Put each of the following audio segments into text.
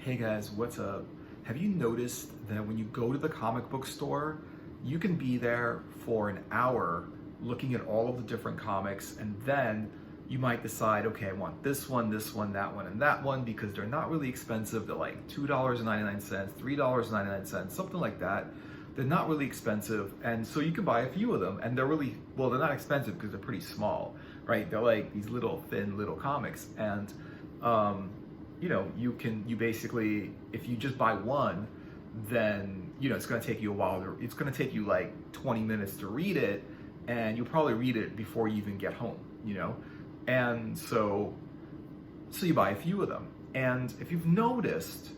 Hey guys, what's up? Have you noticed that when you go to the comic book store, you can be there for an hour looking at all of the different comics, and then you might decide, okay, I want this one, that one, and that one because they're not really expensive. They're like $2.99, $3.99, something like that. They're not really expensive, and so you can buy a few of them, and they're really, well, they're not expensive because they're pretty small, right? They're like these little thin little comics, and you basically, if you just buy one, then, it's going to take you a while. It's going to take you like 20 minutes to read it, and you'll probably read it before you even get home, And so you buy a few of them. And if you've noticed,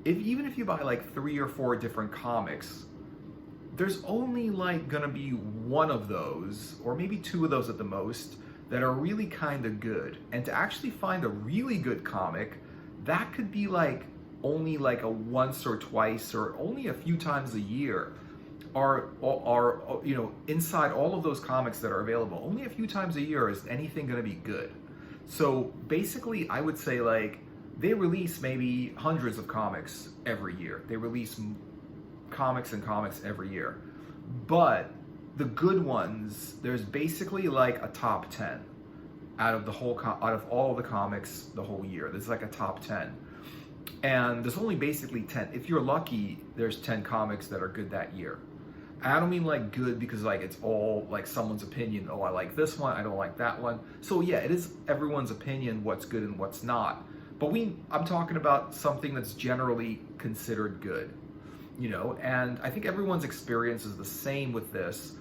even if you buy like 3 or 4 different comics, there's only like going to be one of those, or maybe 2 of those at the most, that are really kind of good. And to actually find a really good comic, that could be like only like a once or twice or only a few times a year, are inside all of those comics that are available. Only a few times a year is anything going to be good. So basically, I would say like they release maybe hundreds of comics every year. They release comics and comics every year, but the good ones, there's basically like a top 10 out of all the comics the whole year. There's like a top 10, and there's only basically 10. If you're lucky, there's 10 comics that are good that year. I don't mean like good because like it's all like someone's opinion. Oh, I like this one, I don't like that one. So yeah, it is everyone's opinion what's good and what's not. But I'm talking about something that's generally considered good, and I think everyone's experience is the same with this,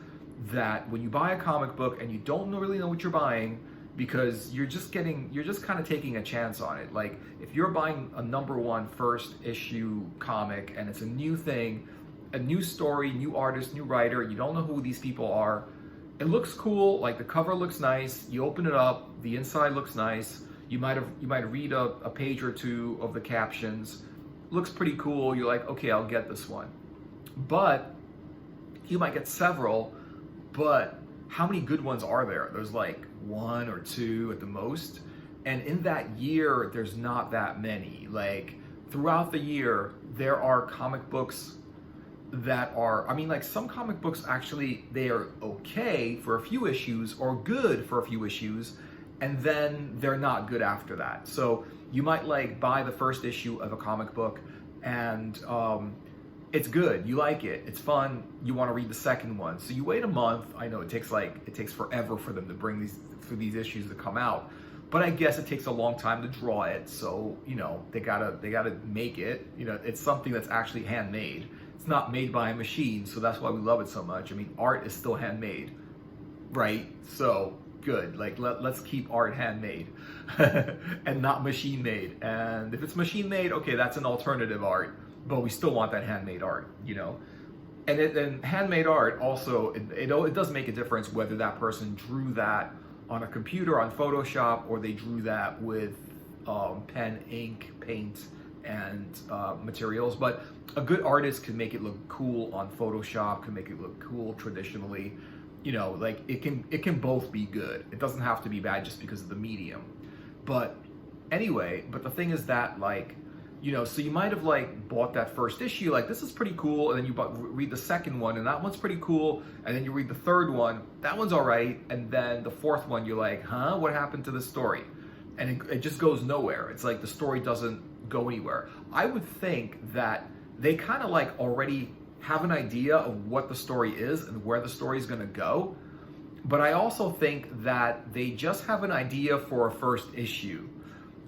that when you buy a comic book and you don't really know what you're buying, because you're just kind of taking a chance on it. Like if you're buying a #1 first issue comic and it's a new thing, a new story, new artist, new writer, you don't know who these people are, it looks cool, like the cover looks nice, you open it up, the inside looks nice, you might read a page or 2 of the captions, looks pretty cool, you're like, okay, I'll get this one. But you might get several, but how many good ones are there? There's like 1 or 2 at the most, and in that year there's not that many. Like throughout the year there are comic books that are, some comic books actually, they are okay for a few issues or good for a few issues, and then they're not good after that. So you might like buy the first issue of a comic book and it's good, you like it, it's fun, you want to read the second one. So you wait a month. I know it takes forever for them to bring these issues to come out, but I guess it takes a long time to draw it. So, they gotta make it, it's something that's actually handmade. It's not made by a machine, so that's why we love it so much. Art is still handmade, right? So good, like let's keep art handmade and not machine made. And if it's machine made, okay, that's an alternative art, but we still want that handmade art, And handmade art also, it does make a difference whether that person drew that on a computer, on Photoshop, or they drew that with pen, ink, paint, and materials. But a good artist can make it look cool on Photoshop, can make it look cool traditionally. Like it can both be good. It doesn't have to be bad just because of the medium. But anyway, the thing is that so you might have like bought that first issue, like this is pretty cool, and then you read the second one, and that one's pretty cool, and then you read the third one, that one's all right, and then the fourth one you're like, huh, what happened to the story? And it just goes nowhere. It's like the story doesn't go anywhere. I would think that they kind of like already have an idea of what the story is and where the story is going to go, but I also think that they just have an idea for a first issue.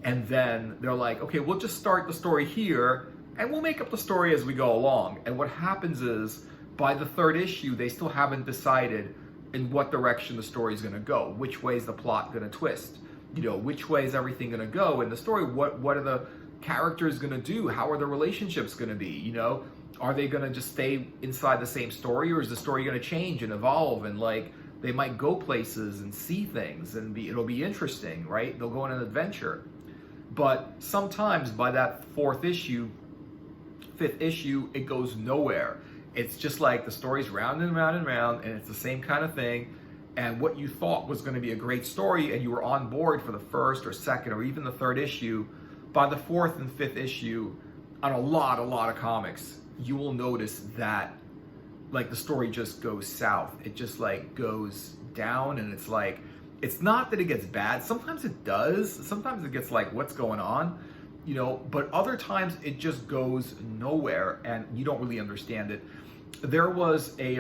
And then they're like, okay, we'll just start the story here and we'll make up the story as we go along. And what happens is by the third issue, they still haven't decided in what direction the story is going to go. Which way is the plot going to twist? Which way is everything going to go in the story? What are the characters going to do? How are the relationships going to be? Are they going to just stay inside the same story, or is the story going to change and evolve? And like, they might go places and see things and it'll be interesting, right? They'll go on an adventure. But sometimes by that 4th issue, 5th issue, it goes nowhere. It's just like the story's round and round and round, and it's the same kind of thing. And what you thought was going to be a great story, and you were on board for the first or second or even the third issue, by the 4th and 5th issue, on a lot of comics, you will notice that like the story just goes south. It just like goes down, and it's like, it's not that it gets bad. Sometimes it does. Sometimes it gets like, what's going on? You know, but other times it just goes nowhere and you don't really understand it. There was a,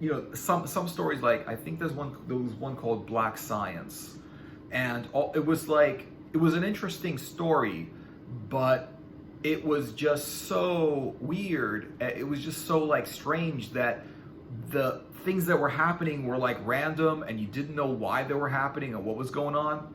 you know, some stories, like, I think there was one called Black Science. And it was like, it was an interesting story, but it was just so weird. It was just so like strange that the things that were happening were like random and you didn't know why they were happening and what was going on.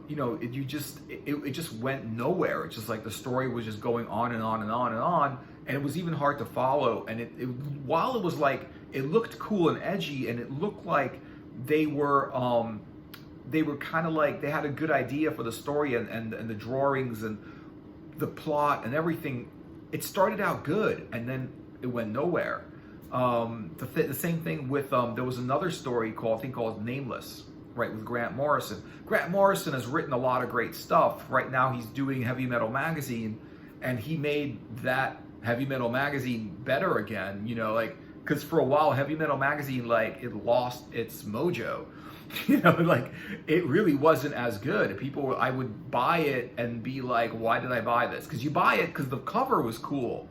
You know, it just went nowhere. It's just like the story was just going on and on and on and on, and it was even hard to follow. And while it was like, it looked cool and edgy, and it looked like they were kind of like, they had a good idea for the story and the drawings and the plot and everything. It started out good, and then it went nowhere. The same thing with there was another story called Nameless, right, with Grant Morrison. Grant Morrison has written a lot of great stuff. Right now he's doing Heavy Metal Magazine, and he made that Heavy Metal Magazine better again, you know, like, because for a while Heavy Metal Magazine, like, it lost its mojo. You know, like, it really wasn't as good. I would buy it and be like, why did I buy this? Because you buy it because the cover was cool.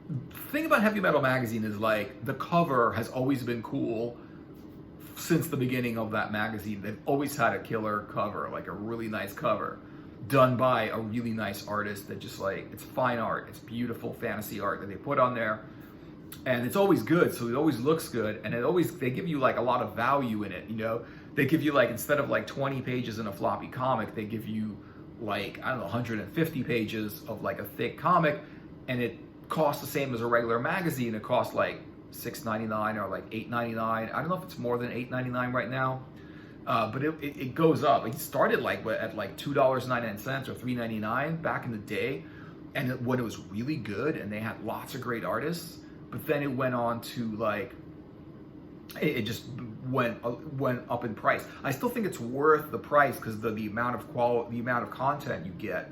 The thing about Heavy Metal Magazine is, like, the cover has always been cool since the beginning of that magazine. They've always had a killer cover, like a really nice cover done by a really nice artist that just, like, it's fine art. It's beautiful fantasy art that they put on there. And it's always good, so it always looks good, and they give you like a lot of value in it, you know? They give you, like, instead of like 20 pages in a floppy comic, they give you like, I don't know, 150 pages of like a thick comic, and it costs the same as a regular magazine. It costs like $6.99 or like $8.99. I don't know if it's more than $8.99 right now, but it goes up. It started like at like $2.99 or $3.99 back in the day, and when it was really good and they had lots of great artists. But then it went on to like, it just went up in price. I still think it's worth the price because the amount of quality, the amount of content you get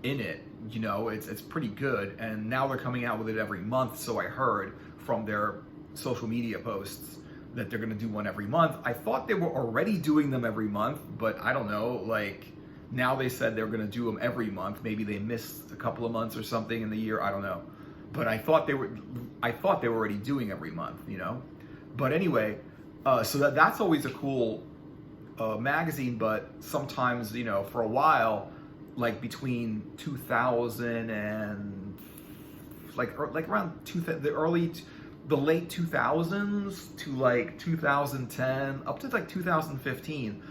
in it, you know, it's pretty good. And now they're coming out with it every month. So I heard from their social media posts that they're going to do one every month. I thought they were already doing them every month, but I don't know, like, now they said they're going to do them every month. Maybe they missed a couple of months or something in the year. I don't know. But I thought they were already doing every month, you know? But anyway, so that's always a cool magazine, but sometimes, you know, for a while, like between 2000 and like around the late 2000s to like 2010, up to like 2015,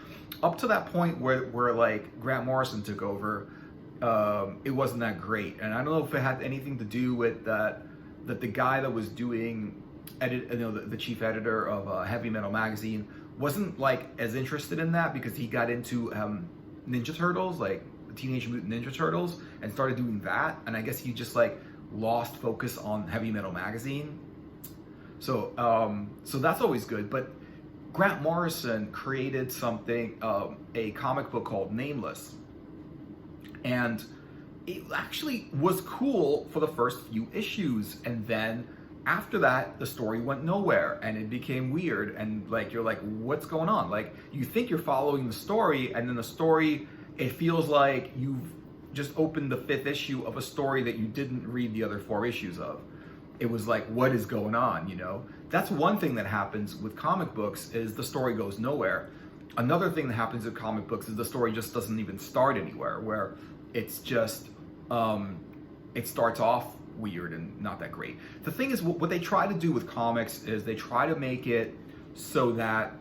up to that point where like Grant Morrison took over, it wasn't that great. And I don't know if it had anything to do with that the guy that was doing the chief editor of Heavy Metal Magazine wasn't like as interested in that, because he got into Ninja Turtles, like the Teenage Mutant Ninja Turtles, and started doing that. And I guess he just like lost focus on Heavy Metal Magazine. So so that's always good. But Grant Morrison created something, a comic book called Nameless. And it actually was cool for the first few issues, and then after that the story went nowhere and it became weird, and like you're like, what's going on? Like, you think you're following the story, and then the story, it feels like you've just opened the 5th issue of a story that you didn't read the other 4 issues of. It was like, what is going on, you know? That's one thing that happens with comic books, is the story goes nowhere. Another thing that happens with comic books is the story just doesn't even start anywhere, where it's just, it starts off weird and not that great. The thing is, what they try to do with comics is they try to make it so that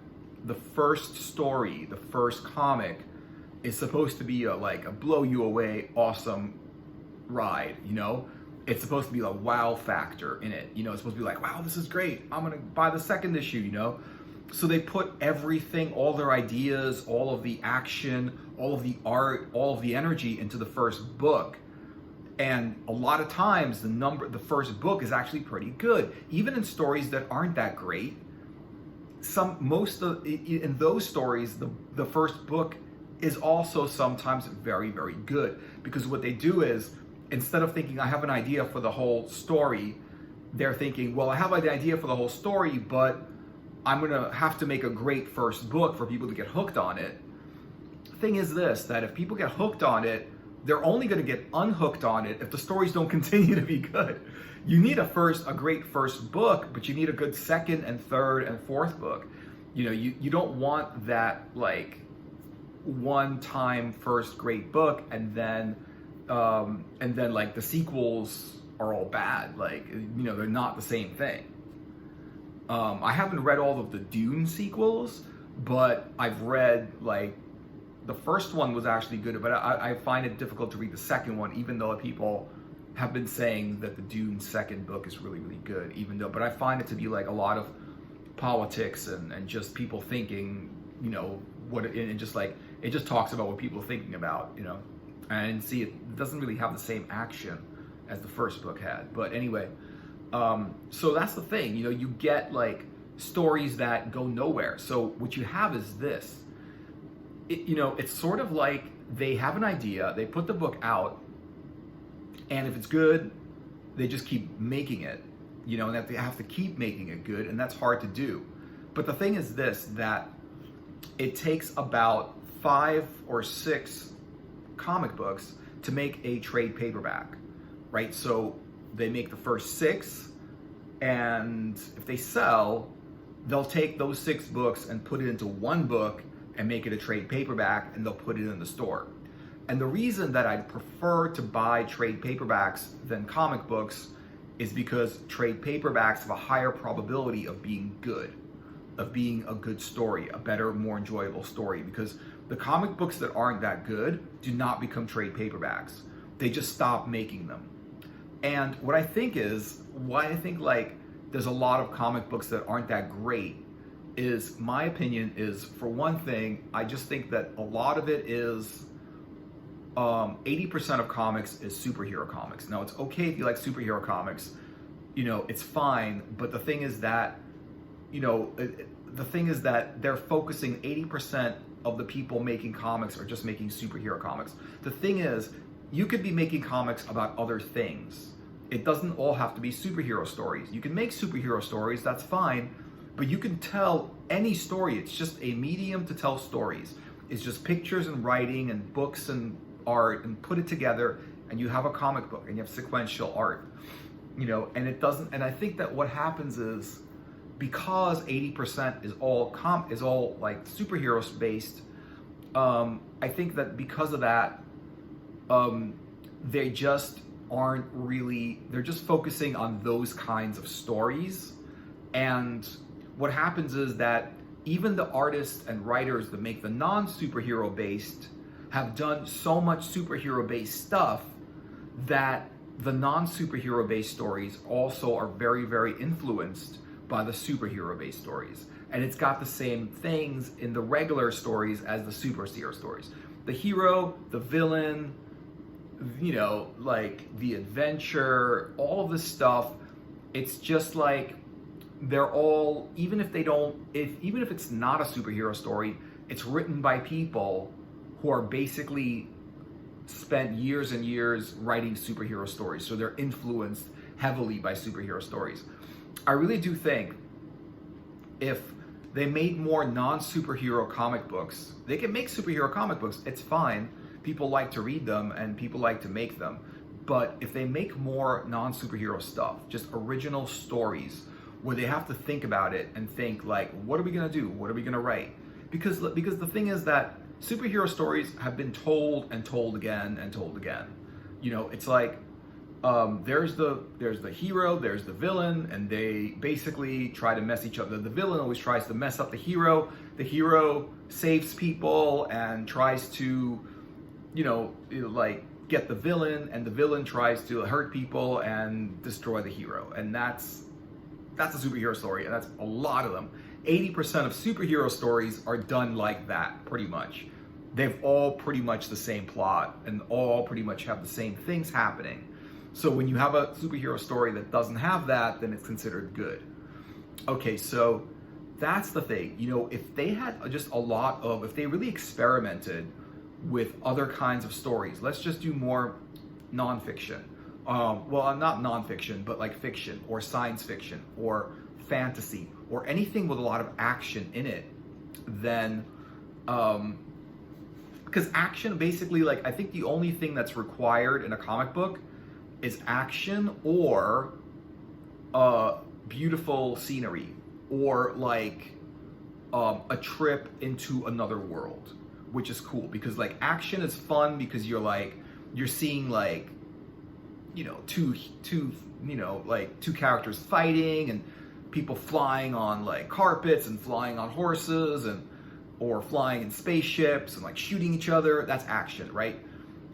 the first story, the first comic, is supposed to be a blow you away, awesome ride, you know? It's supposed to be a wow factor in it, you know? It's supposed to be like, wow, this is great, I'm gonna buy the second issue, you know? So they put everything, all their ideas, all of the action, all of the art, all of the energy into the first book. And a lot of times the first book is actually pretty good. Even in stories that aren't that great, in those stories, the first book is also sometimes very, very good. Because what they do is, instead of thinking I have an idea for the whole story, they're thinking, well, I have an idea for the whole story, but I'm gonna have to make a great first book for people to get hooked on it. The thing is this, that if people get hooked on it, they're only gonna get unhooked on it if the stories don't continue to be good. You need a great first book, but you need a good second and third and fourth book. You know, you don't want that like one time first great book and then like the sequels are all bad. Like, you know, they're not the same thing. I haven't read all of the Dune sequels, but I've read like the first one was actually good, but I find it difficult to read the second one, even though people have been saying that the Dune second book is really, really good, but I find it to be like a lot of politics and just people thinking, you know, and just like, it just talks about what people are thinking about, you know, and see, it doesn't really have the same action as the first book had. But anyway, so that's the thing, you know, you get like stories that go nowhere. So what you have is this, you know, it's sort of like they have an idea, they put the book out, and if it's good, they just keep making it, you know, and they have to keep making it good, and that's hard to do. But the thing is this, that it takes about 5 or 6 comic books to make a trade paperback, right? So they make the first 6, and if they sell, they'll take those 6 books and put it into one book and make it a trade paperback, and they'll put it in the store. And the reason that I prefer to buy trade paperbacks than comic books is because trade paperbacks have a higher probability of being good, of being a good story, a better, more enjoyable story, because the comic books that aren't that good do not become trade paperbacks. They just stop making them. And what I think is, why I think like there's a lot of comic books that aren't that great is, my opinion is, for one thing, I just think that a lot of it is 80% of comics is superhero comics. Now, it's okay if you like superhero comics, you know, it's fine, but the thing is that, you know, they're focusing 80% of the people making comics are just making superhero comics. The thing is, you could be making comics about other things. It doesn't all have to be superhero stories. You can make superhero stories, that's fine, but you can tell any story. It's just a medium to tell stories. It's just pictures and writing and books and art, and put it together, and you have a comic book, and you have sequential art, you know. And it doesn't, and I think that what happens is, because 80% is all like superheroes based, I think that because of that, they just aren't really, they're just focusing on those kinds of stories. And what happens is that even the artists and writers that make the non-superhero based have done so much superhero based stuff that the non-superhero based stories also are very, very influenced by the superhero based stories. And it's got the same things in the regular stories as the superhero stories. The hero, the villain, you know, like the adventure, all of this stuff, it's just like they're all, even if it's not a superhero story, it's written by people who are basically spent years and years writing superhero stories. So they're influenced heavily by superhero stories. I really do think if they made more non-superhero comic books, they can make superhero comic books, it's fine. People like to read them and people like to make them. But if they make more non-superhero stuff, just original stories where they have to think about it and think like, what are we gonna do? What are we gonna write? Because the thing is that superhero stories have been told and told again and told again. You know, it's like there's the hero, there's the villain, and they basically try to mess each other. The villain always tries to mess up the hero. The hero saves people and tries to, you know, like get the villain, and the villain tries to hurt people and destroy the hero. And that's a superhero story, and that's a lot of them. 80% of superhero stories are done like that, pretty much. They've all pretty much the same plot and all pretty much have the same things happening. So when you have a superhero story that doesn't have that, then it's considered good. Okay, so that's the thing. You know, if they had just if they really experimented with other kinds of stories, let's just do more nonfiction. Well, not nonfiction, but like fiction or science fiction or fantasy or anything with a lot of action in it, then because action basically, like, I think the only thing that's required in a comic book is action or beautiful scenery or like a trip into another world, which is cool because like action is fun because you're seeing like, you know, two characters fighting and people flying on like carpets and flying on horses and or flying in spaceships and like shooting each other. That's action, right?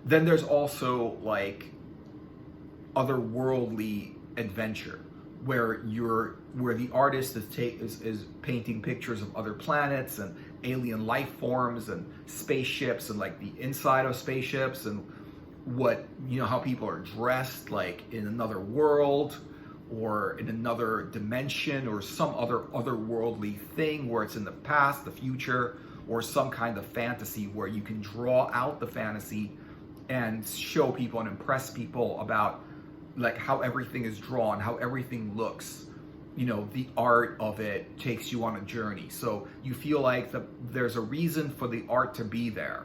Then there's also like otherworldly adventure where the artist is painting pictures of other planets and alien life forms and spaceships and like the inside of spaceships and what, you know, how people are dressed like in another world or in another dimension or some otherworldly thing where it's in the past, the future, or some kind of fantasy where you can draw out the fantasy and show people and impress people about like how everything is drawn, how everything looks. You know, the art of it takes you on a journey. So you feel like there's a reason for the art to be there.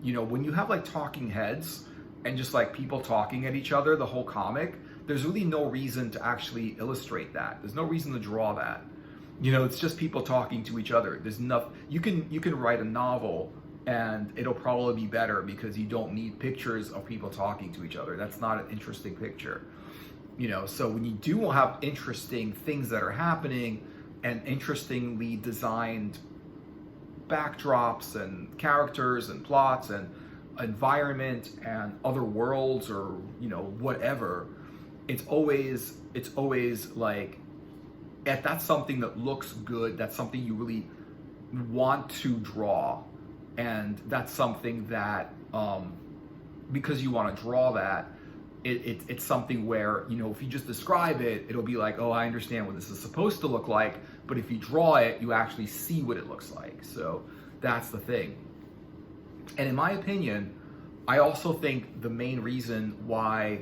You know, when you have like talking heads and just like people talking at each other, the whole comic, there's really no reason to actually illustrate that. There's no reason to draw that. You know, it's just people talking to each other. There's nothing, you can write a novel and it'll probably be better because you don't need pictures of people talking to each other. That's not an interesting picture. You know, so when you do have interesting things that are happening and interestingly designed backdrops and characters and plots and environment and other worlds or, you know, whatever, it's always like, if that's something that looks good, that's something you really want to draw, and that's something that because you want to draw that, it's something where, you know, if you just describe it, it'll be like, oh, I understand what this is supposed to look like, but if you draw it, you actually see what it looks like. So that's the thing. And in my opinion, I also think the main reason why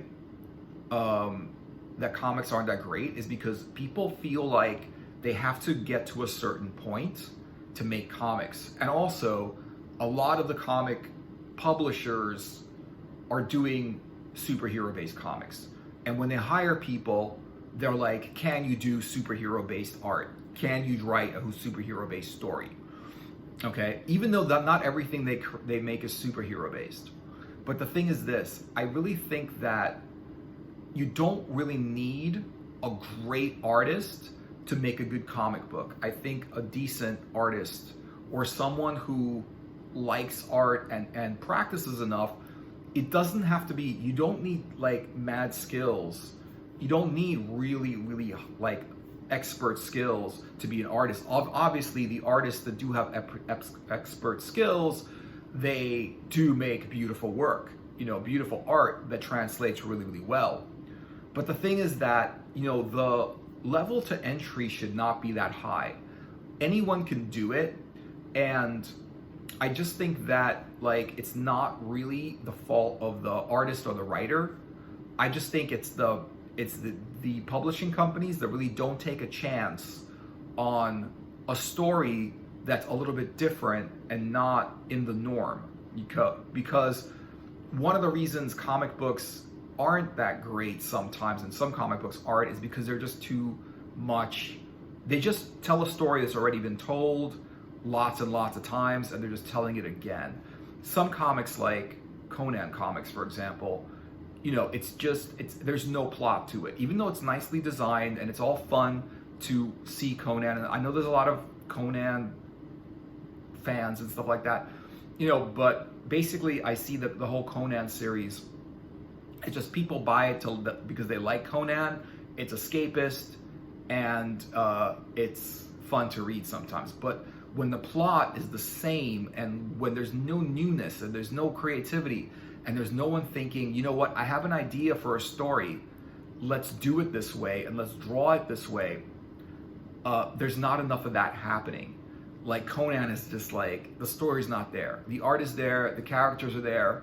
that comics aren't that great is because people feel like they have to get to a certain point to make comics. And also, a lot of the comic publishers are doing superhero-based comics. And when they hire people, they're like, can you do superhero-based art? Can you write a superhero-based story? Okay, even though that not everything they make is superhero-based. But the thing is this, I really think that you don't really need a great artist to make a good comic book. I think a decent artist or someone who likes art and practices enough, it doesn't have to be, you don't need like mad skills. You don't need really, really like expert skills to be an artist. Obviously, the artists that do have expert skills, they do make beautiful work, you know, beautiful art that translates really, really well. But the thing is that, you know, the level to entry should not be that high. Anyone can do it, and I just think that like it's not really the fault of the artist or the writer. I just think it's the publishing companies that really don't take a chance on a story that's a little bit different and not in the norm. Because one of the reasons comic books aren't that great sometimes, and some comic books aren't, is because they're just too much. They just tell a story that's already been told lots and lots of times, and they're just telling it again. Some comics, like Conan comics, for example, you know, there's no plot to it. Even though it's nicely designed and it's all fun to see Conan, and I know there's a lot of Conan fans and stuff like that, you know, but basically I see that the whole Conan series, it's just people buy it because they like Conan. It's escapist and it's fun to read sometimes. But when the plot is the same and when there's no newness and there's no creativity and there's no one thinking, you know what, I have an idea for a story, let's do it this way and let's draw it this way, there's not enough of that happening. Like Conan is just like, the story's not there. The art is there, the characters are there,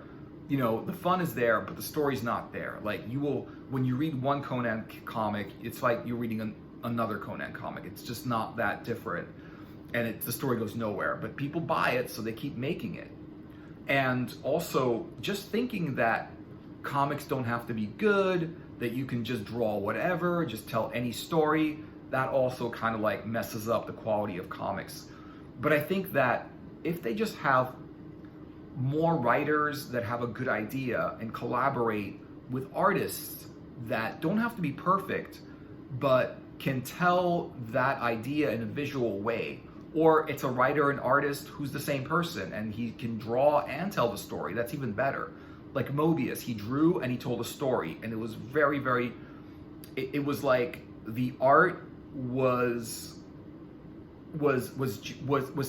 you know, the fun is there, but the story's not there. Like when you read one Conan comic, it's like you're reading another Conan comic. It's just not that different, and the story goes nowhere. But people buy it, so they keep making it. And also, just thinking that comics don't have to be good, that you can just draw whatever, just tell any story, that also kind of like messes up the quality of comics. But I think that if they just have more writers that have a good idea and collaborate with artists that don't have to be perfect, but can tell that idea in a visual way, or it's a writer and artist who's the same person and he can draw and tell the story, that's even better. Like Moebius, he drew and he told a story, and it was very, very, it was like the art was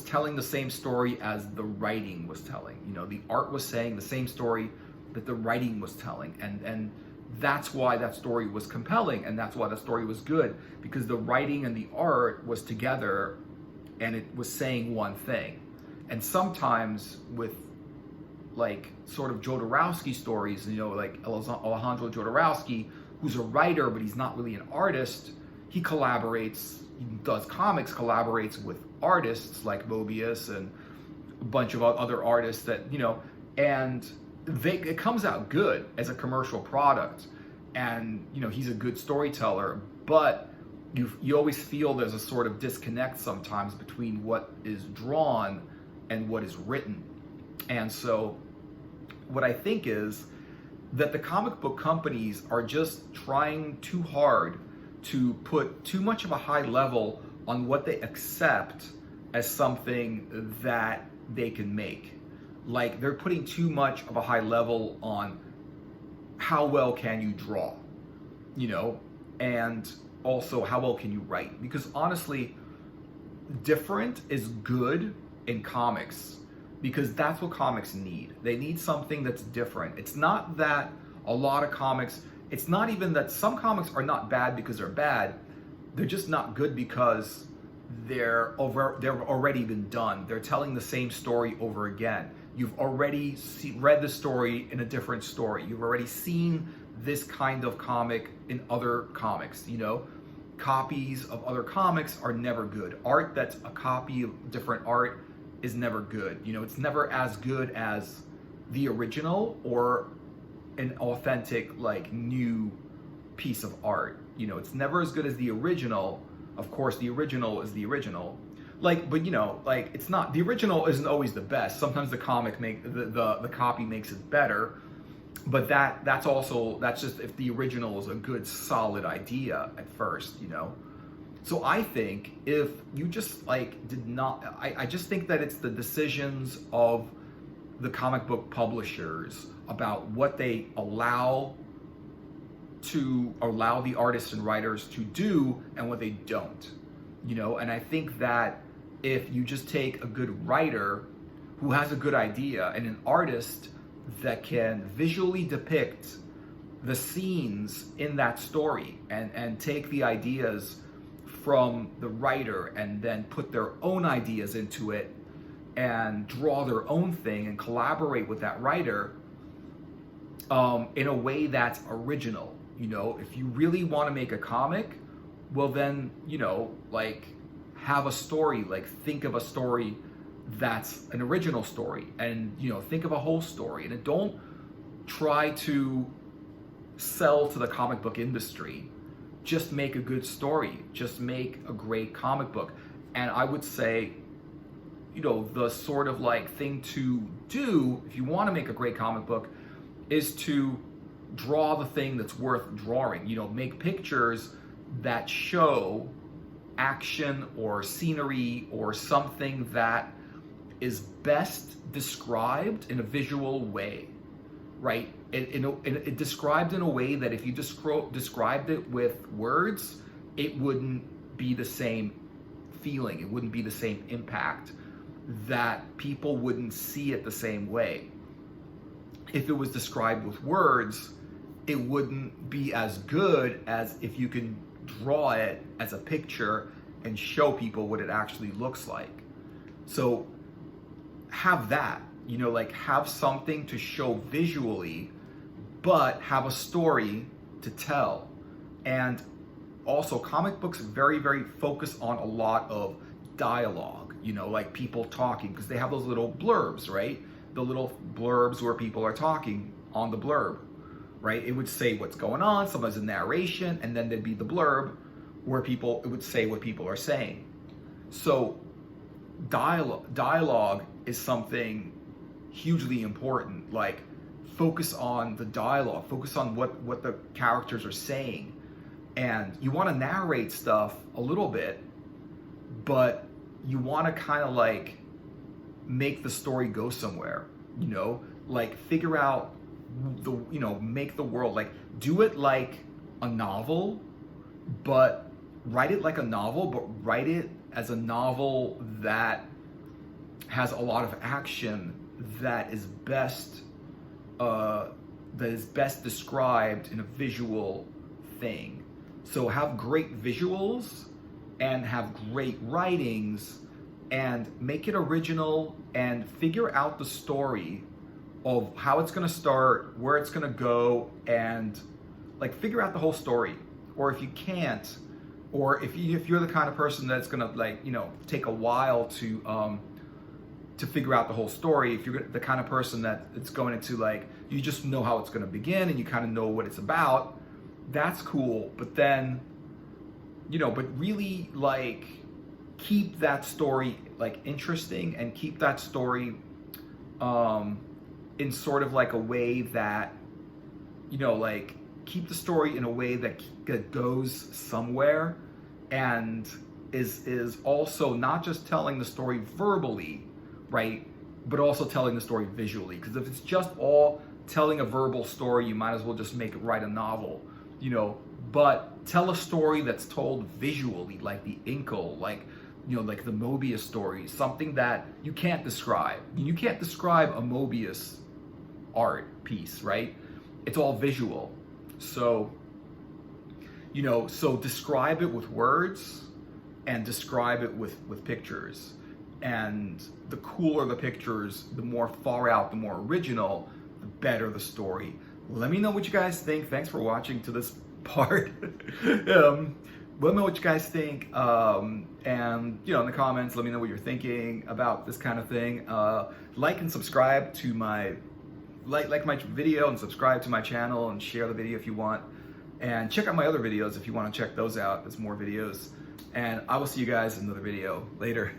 telling the same story as the writing was telling. You know, the art was saying the same story that the writing was telling, and that's why that story was compelling, and that's why the story was good, because the writing and the art was together and it was saying one thing. And sometimes with like sort of Jodorowsky stories, you know, like Alejandro Jodorowsky, who's a writer but he's not really an artist, he does comics, collaborates with artists like Moebius and a bunch of other artists that, you know, and it comes out good as a commercial product. And, you know, he's a good storyteller, but you always feel there's a sort of disconnect sometimes between what is drawn and what is written. And so what I think is that the comic book companies are just trying too hard to put too much of a high level on what they accept as something that they can make. Like they're putting too much of a high level on how well can you draw, you know, and also how well can you write? Because honestly, different is good in comics, because that's what comics need. They need something that's different. It's not that a lot of comics, it's not even that some comics are not bad because they're bad. They're just not good because they've already been done. They're telling the same story over again. You've already read the story in a different story. You've already seen this kind of comic in other comics, you know? Copies of other comics are never good. Art that's a copy of different art is never good. You know, it's never as good as the original or an authentic, like, new piece of art. You know, it's never as good as the original. Of course, the original is the original. Like, but you know, like, it's not, the original isn't always the best. Sometimes the copy makes it better. But that's just if the original is a good, solid idea at first, you know. So I think if you just like I just think that it's the decisions of the comic book publishers about what they allow the artists and writers to do and what they don't, you know. And I think that if you just take a good writer who has a good idea and an artist that can visually depict the scenes in that story and take the ideas from the writer and then put their own ideas into it and draw their own thing and collaborate with that writer in a way that's original. You know, if you really want to make a comic, well then, you know, like, have a story, like, think of a story that's an original story, and, you know, think of a whole story, and don't try to sell to the comic book industry. Just make a good story, just make a great comic book. And I would say, you know, the sort of like thing to do if you want to make a great comic book is to draw the thing that's worth drawing. You know, make pictures that show action or scenery or something that is best described in a visual way, right? It described in a way that if you described it with words, it wouldn't be the same feeling, it wouldn't be the same impact, that people wouldn't see it the same way. If it was described with words, it wouldn't be as good as if you can draw it as a picture and show people what it actually looks like. So have that, You know, like have something to show visually, but have a story to tell. And also comic books very, very focus on a lot of dialogue, you know, like people talking, because they have those little blurbs, right? The little blurbs where people are talking on the blurb, right? It would say what's going on, sometimes a narration, and then there'd be the blurb where it would say what people are saying. So dialogue is something hugely important. Like, focus on the dialogue, focus on what the characters are saying. And you want to narrate stuff a little bit, but you want to kind of like make the story go somewhere, you know, like figure out make the world, like do it like a novel, but write it like a novel, but write it as a novel that has a lot of action, that is best described in a visual thing. So have great visuals and have great writings and make it original and figure out the story of how it's going to start, where it's going to go, and like figure out the whole story. Or if you can't, or if you're the kind of person that's going to like, you know, take a while to figure out the whole story, if you're the kind of person that it's going into like, you just know how it's going to begin and you kind of know what it's about, that's cool. But then, you know, but really like keep that story like interesting and keep that story in sort of like a way that, you know, like keep the story in a way that goes somewhere and is also not just telling the story verbally, right, but also telling the story visually. Because if it's just all telling a verbal story, you might as well just write a novel, you know. But tell a story that's told visually, like the Inkle, like, you know, like the Mobius story, something that you can't describe. You can't describe a Mobius art piece, right? It's all visual. So, you know, so describe it with words and describe it with pictures. And the cooler the pictures, the more far out, the more original, the better the story. Let me know what you guys think. Thanks for watching to this part. Let me know what you guys think. And, you know, in the comments, let me know what you're thinking about this kind of thing. Like and subscribe to my, like my video and subscribe to my channel and share the video if you want. And check out my other videos if you want to check those out. There's more videos. And I will see you guys in another video later.